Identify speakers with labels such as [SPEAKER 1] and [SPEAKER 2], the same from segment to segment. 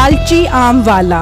[SPEAKER 1] लालची आम वाला।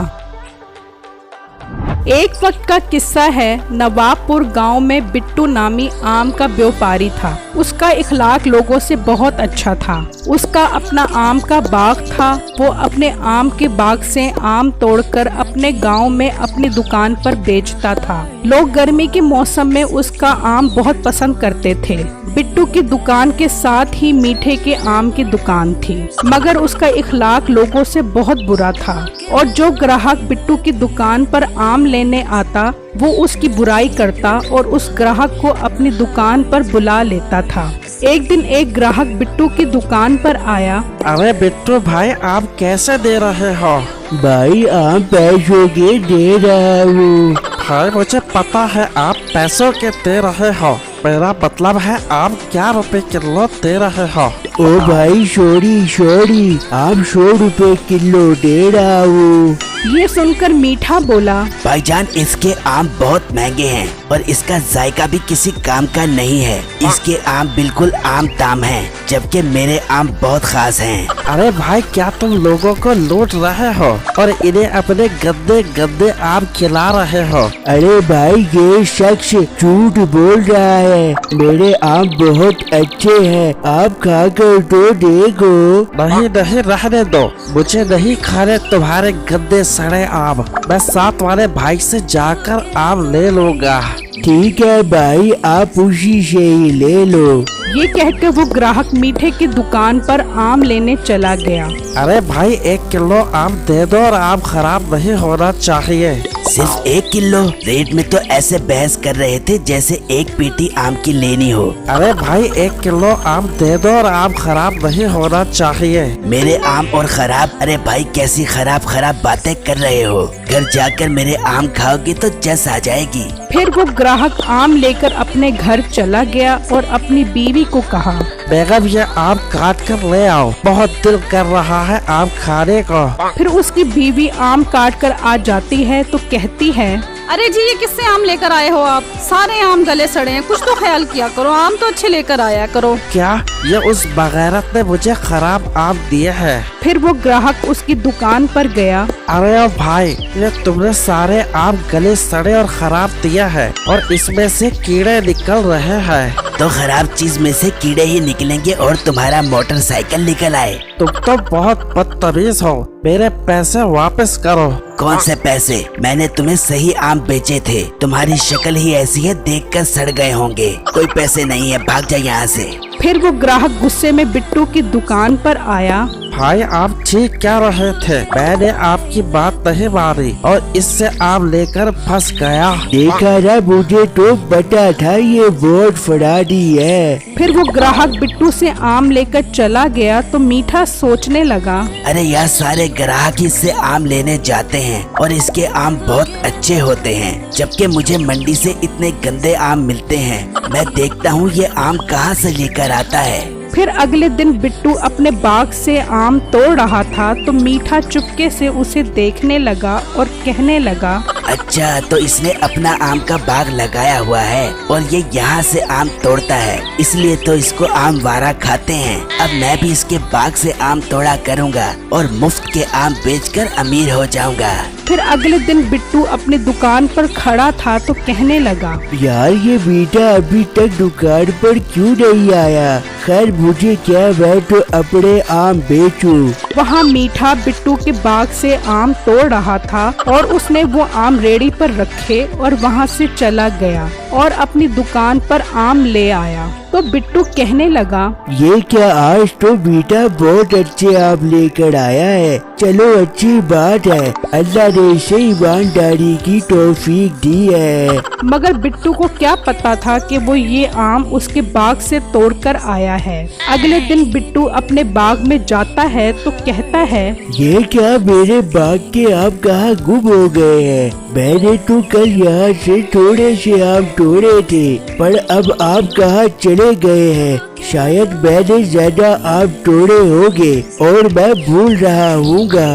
[SPEAKER 1] एक वक्त का किस्सा है। नवाबपुर गांव में बिट्टू नामी आम का व्यापारी था। उसका इखलाक लोगों से बहुत अच्छा था। उसका अपना आम का बाग था। वो अपने आम के बाग से आम तोड़कर अपने गांव में अपनी दुकान पर बेचता था। लोग गर्मी के मौसम में उसका आम बहुत पसंद करते थे। बिट्टू की दुकान के साथ ही मीठे के आम की दुकान थी, मगर उसका इखलाक लोगों से बहुत बुरा था और जो ग्राहक बिट्टू की दुकान पर आम लेने आता वो उसकी बुराई करता और उस ग्राहक को अपनी दुकान पर बुला लेता था। एक दिन एक ग्राहक बिट्टू की दुकान पर आया।
[SPEAKER 2] अरे बिट्टू भाई, आप कैसे दे रहे हो?
[SPEAKER 3] भाई आम पैसों के दे रहा हूँ।
[SPEAKER 2] भाई मुझे पता है आप पैसों के दे रहे हो, मेरा मतलब है आप क्या रुपए किलो दे रहे हो?
[SPEAKER 3] ओ भाई सॉरी, आम 100 रुपए किलो दे रहा हूँ।
[SPEAKER 1] ये सुनकर मीठा बोला,
[SPEAKER 4] भाईजान इसके आम बहुत महंगे हैं और इसका जायका भी किसी काम का नहीं है। इसके आम बिल्कुल आम ताम हैं, जबकि मेरे आम बहुत खास हैं।
[SPEAKER 2] अरे भाई, क्या तुम लोगों को लूट रहे हो और इन्हें अपने गंदे गंदे आम खिला रहे हो?
[SPEAKER 3] अरे भाई ये शख्स झूठ बोल रहा है, मेरे आम बहुत अच्छे हैं, आप खाकर तो देखो।
[SPEAKER 2] नहीं, रहने दो, मुझे नहीं खाने तुम्हारे गंदे सड़े आम। मैं साथ वाले भाई से जाकर आम ले लूंगा।
[SPEAKER 3] ठीक है भाई, आप उसी से ही ले लो।
[SPEAKER 1] ये कहकर वो ग्राहक मीठे की दुकान पर आम लेने चला गया।
[SPEAKER 2] अरे भाई 1 किलो आम दे दो और आम खराब नहीं होना चाहिए।
[SPEAKER 4] सिर्फ 1 किलो? रेट में तो ऐसे बहस कर रहे थे जैसे 1 पेटी आम की लेनी हो।
[SPEAKER 2] अरे भाई 1 किलो आम दे दो और आम खराब नहीं होना चाहिए।
[SPEAKER 4] मेरे आम और खराब? अरे भाई कैसी खराब बातें कर रहे हो? घर जाकर मेरे आम खाओगे तो जस आ जाएगी।
[SPEAKER 1] फिर वो ग्राहक आम लेकर अपने घर चला गया और अपनी बीवी को कहा,
[SPEAKER 2] बेगम ये आम काट कर ले आओ, बहुत दिल कर रहा है आम खाने को।
[SPEAKER 1] फिर उसकी बीवी आम काट कर आ जाती है तो कहती है,
[SPEAKER 5] अरे जी ये किससे आम लेकर आए हो आप? सारे आम गले सड़े हैं, कुछ तो ख्याल किया करो, आम तो अच्छे लेकर आया करो।
[SPEAKER 2] क्या ये उस बगैरत ने मुझे खराब आम दिए हैं?
[SPEAKER 1] फिर वो ग्राहक उसकी दुकान पर गया।
[SPEAKER 2] अरे ओ भाई, ये तुमने सारे आम गले सड़े और खराब दिया है और इसमें से कीड़े निकल रहे हैं।
[SPEAKER 4] तो खराब चीज में से कीड़े ही निकलेंगे और तुम्हारा मोटरसाइकिल निकल आए।
[SPEAKER 2] तुम तो बहुत बदतमीज हो, मेरे पैसे वापस करो।
[SPEAKER 4] कौन से पैसे? मैंने तुम्हें सही आम बेचे थे, तुम्हारी शक्ल ही ऐसी है, देखकर सड़ गए होंगे। कोई पैसे नहीं है, भाग जा यहाँ से।
[SPEAKER 1] फिर वो ग्राहक गुस्से में बिट्टू की दुकान पर आया।
[SPEAKER 2] भाई आप ठीक क्या रहे थे? मैंने आपकी बात नहीं मानी और इससे आम लेकर फंस गया।
[SPEAKER 3] देखा ना, मुझे तो पता था ये बहुत फराडी है।
[SPEAKER 1] फिर वो ग्राहक बिट्टू से आम लेकर चला गया तो मीठा सोचने लगा,
[SPEAKER 4] अरे यार सारे ग्राहक इससे आम लेने जाते हैं और इसके आम बहुत अच्छे होते हैं, जबकि मुझे मंडी से इतने गंदे आम मिलते हैं। मैं देखता हूँ ये आम कहाँ से लेकर आता है।
[SPEAKER 1] फिर अगले दिन बिट्टू अपने बाग से आम तोड़ रहा था तो मीठा चुपके से उसे देखने लगा और कहने लगा,
[SPEAKER 4] अच्छा तो इसने अपना आम का बाग लगाया हुआ है और ये यहाँ से आम तोड़ता है, इसलिए तो इसको आम वारा खाते हैं। अब मैं भी इसके बाग से आम तोड़ा करूँगा और मुफ्त के आम बेचकर अमीर हो जाऊँगा।
[SPEAKER 1] फिर अगले दिन बिट्टू अपनी दुकान पर खड़ा था तो कहने लगा,
[SPEAKER 3] यार ये बेटा अभी तक दुकान पर क्यों नहीं आया? खैर मुझे क्या, मैं तो अपने आम बेचूं।
[SPEAKER 1] वहाँ मीठा बिट्टू के बाग से आम तोड़ रहा था और उसने वो आम रेडी पर रखे और वहाँ से चला गया और अपनी दुकान पर आम ले आया। तो बिट्टू कहने लगा,
[SPEAKER 3] ये क्या, आज तो बेटा बहुत अच्छे आम लेकर आया है। चलो अच्छी बात है, अल्लाह ने इसे ईमानदारी की तौफीक दी है।
[SPEAKER 1] मगर बिट्टू को क्या पता था कि वो ये आम उसके बाग से तोड़कर आया है। अगले दिन बिट्टू अपने बाग में जाता है तो कहता है,
[SPEAKER 3] ये क्या, मेरे बाग के आम कहाँ गुम हो गए हैं? मैंने तो कल यहाँ से थोड़े से आम तोड़े थे, पर अब आम कहाँ चले गए हैं? शायद मैंने ज्यादा आम तोड़े होंगे और मैं भूल रहा हूँगा।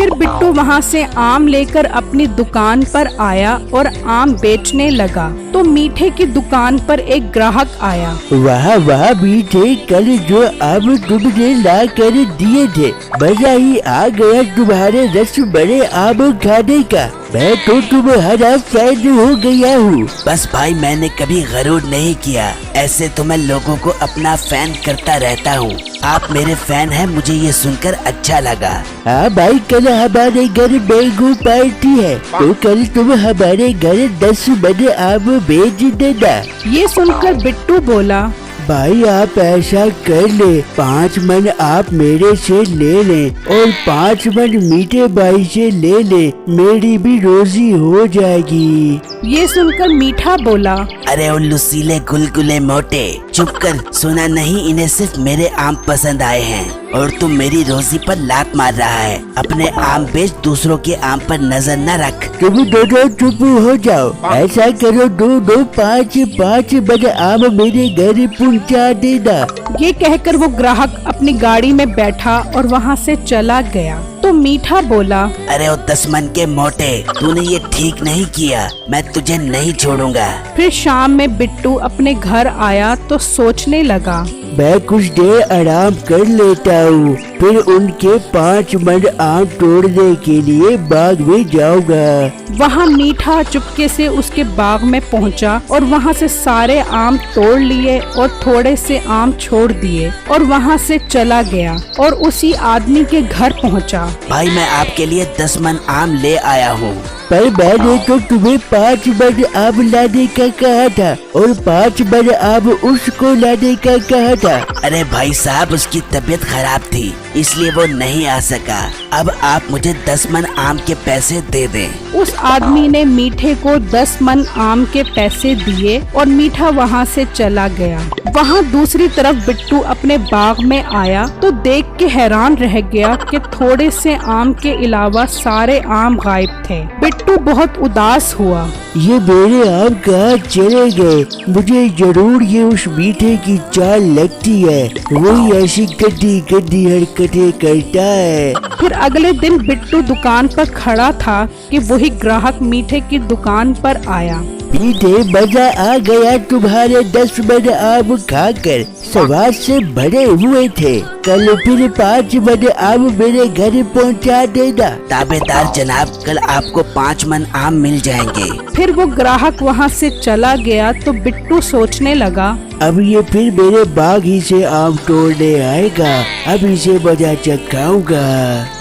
[SPEAKER 1] फिर बिट्टू वहाँ से आम लेकर अपनी दुकान पर आया और आम बेचने लगा। तो मीठे की दुकान पर एक ग्राहक आया।
[SPEAKER 3] वाह वाह मीठे, कल जो आम तुमने ला कर दिए थे, मजा ही आ गया तुम्हारे रस बड़े आम खाने का। मैं तो तुम्हारा फैन हो गया हूँ।
[SPEAKER 4] बस भाई, मैंने कभी गरूर नहीं किया, ऐसे तो मैं लोगों को अपना फैन करता रहता हूँ। आप मेरे फैन हैं, मुझे ये सुनकर अच्छा लगा।
[SPEAKER 3] हाँ भाई, कल हमारे घर मैंगो पार्टी है, तो कल तुम हमारे घर 10 मन आम भेज देना।
[SPEAKER 1] ये सुनकर बिट्टू बोला,
[SPEAKER 3] भाई आप ऐसा कर ले, 5 मन आप मेरे से ले लें और 5 मन मीठे भाई से ले ले, मेरी भी रोजी हो जाएगी।
[SPEAKER 1] ये सुनकर मीठा बोला,
[SPEAKER 4] अरे उल्लू सीले गुलगुले मोटे, चुप कर, सुना नहीं इन्हें सिर्फ मेरे आम पसंद आए हैं और तुम मेरी रोजी पर लात मार रहा है। अपने आम बेच, दूसरों के आम पर नजर न रख।
[SPEAKER 3] तुम दोनों चुप हो जाओ, ऐसा करो 2-2, 5-5 मन आम मेरे घर पहुंचा देना।
[SPEAKER 1] ये कहकर वो ग्राहक अपनी गाड़ी में बैठा और वहाँ से चला गया। तो मीठा बोला,
[SPEAKER 4] अरे ओ 10 मन के मोटे, तूने ये ठीक नहीं किया, मैं तुझे नहीं छोड़ूंगा।
[SPEAKER 1] फिर शाम में बिट्टू अपने घर आया तो सोचने लगा,
[SPEAKER 3] मैं कुछ देर आराम कर लेता हूँ, फिर उनके 5 मन आम तोड़ने के लिए बाग में जाऊंगा।
[SPEAKER 1] वहाँ मीठा चुपके से उसके बाग में पहुँचा और वहाँ से सारे आम तोड़ लिए और थोड़े से आम छोड़ दिए और वहाँ से चला गया और उसी आदमी के घर पहुँचा।
[SPEAKER 4] भाई, मैं आपके लिए 10 मन आम ले आया हूँ।
[SPEAKER 3] पर मैंने तो तुम्हें 5 मन आम लाने का कहा था और 5 मन आम उसको लाने का कहा था।
[SPEAKER 4] अरे भाई साहब, उसकी तबीयत खराब थी, इसलिए वो नहीं आ सका। अब आप मुझे 10 मन आम के पैसे दे दें।
[SPEAKER 1] उस आदमी ने मीठे को 10 मन आम के पैसे दिए और मीठा वहाँ से चला गया। वहाँ दूसरी तरफ बिट्टू अपने बाग में आया तो देख के हैरान रह गया कि थोड़े से आम के अलावा सारे आम गायब थे। बिट्टू बहुत उदास हुआ।
[SPEAKER 3] ये मेरे आम कहाँ चले गए? मुझे जरूर ये उस मीठे की चाल लगती है, वही ऐसी गंदी गंदी हरकतें करता है।
[SPEAKER 1] फिर अगले दिन बिट्टू दुकान पर खड़ा था कि वही ग्राहक मीठे की दुकान पर आया।
[SPEAKER 3] मीठे, मजा आ गया तुम्हारे 10 मन आम खाकर, स्वाद से भरे हुए थे। कल फिर 5 मन आम मेरे घर पहुंचा देना।
[SPEAKER 4] ताबेदार जनाब, कल आपको 5 मन आम मिल जाएंगे।
[SPEAKER 1] फिर वो ग्राहक वहाँ से चला गया तो बिट्टू सोचने लगा,
[SPEAKER 3] अब ये फिर मेरे बाग ही से आम तोड़ने आएगा, अब इसे मजा चखाऊंगा।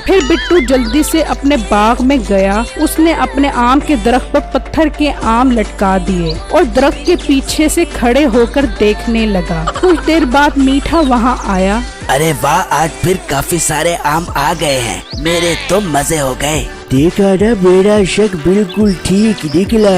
[SPEAKER 1] फिर बिट्टू जल्दी से अपने बाग में गया। उसने अपने आम के दरख्त पर पत्थर के आम लटका दिए और दरख्त के पीछे से खड़े होकर देखने लगा। कुछ देर बाद मीठा वहाँ आया।
[SPEAKER 4] अरे वाह, आज फिर काफी सारे आम आ गए हैं, मेरे तो मजे हो गए।
[SPEAKER 3] देखा ना, मेरा शक बिल्कुल ठीक निकला।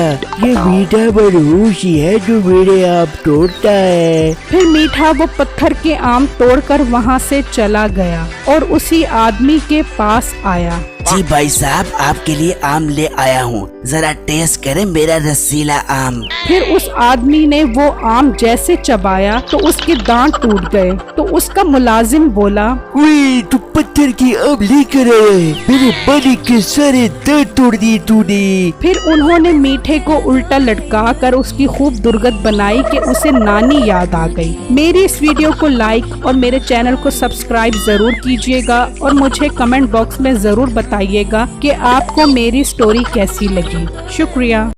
[SPEAKER 3] ये मीठा मनहूस ही है जो मेरे आम तोड़ता है।
[SPEAKER 1] फिर मीठा वो पत्थर के आम तोड़कर वहाँ से चला गया और उसी आदमी के पास आया।
[SPEAKER 4] जी भाई साहब, आपके लिए आम ले आया हूँ, जरा टेस्ट करें मेरा रसीला आम।
[SPEAKER 1] फिर उस आदमी ने वो आम जैसे चबाया तो उसके दांत टूट गए। तो उसका मुलाजिम बोला,
[SPEAKER 3] ओए, तू पत्थर की आम लेकर आया है, मेरे बाली के सारे दांत तोड़ दिए तूने।
[SPEAKER 1] फिर उन्होंने मीठे को उल्टा लटका कर उसकी खूब दुर्गत बनाई कि उसे नानी याद आ गई। मेरी इस वीडियो को लाइक और मेरे चैनल को सब्सक्राइब जरूर कीजिएगा और मुझे कमेंट बॉक्स में जरूर बताइएगा कि आपको मेरी स्टोरी कैसी लगी। शुक्रिया।